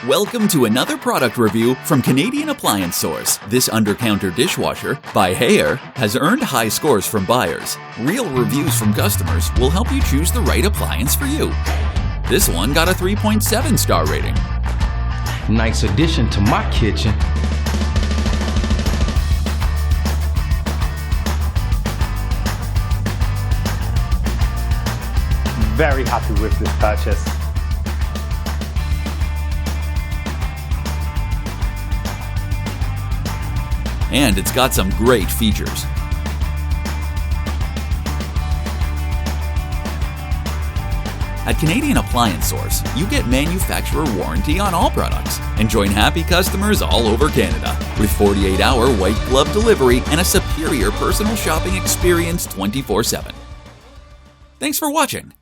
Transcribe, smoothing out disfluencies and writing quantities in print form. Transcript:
Welcome to another product review from Canadian Appliance Source. This Undercounter Dishwasher by Hayer has earned high scores from buyers. Real reviews from customers will help you choose the right appliance for you. This one got a 3.7 star rating. Nice addition to my kitchen. Very happy with this purchase. And it's got some great features. At Canadian Appliance Source, you get manufacturer warranty on all products and join happy customers all over Canada with 48-hour white glove delivery and a superior personal shopping experience 24/7. Thanks for watching.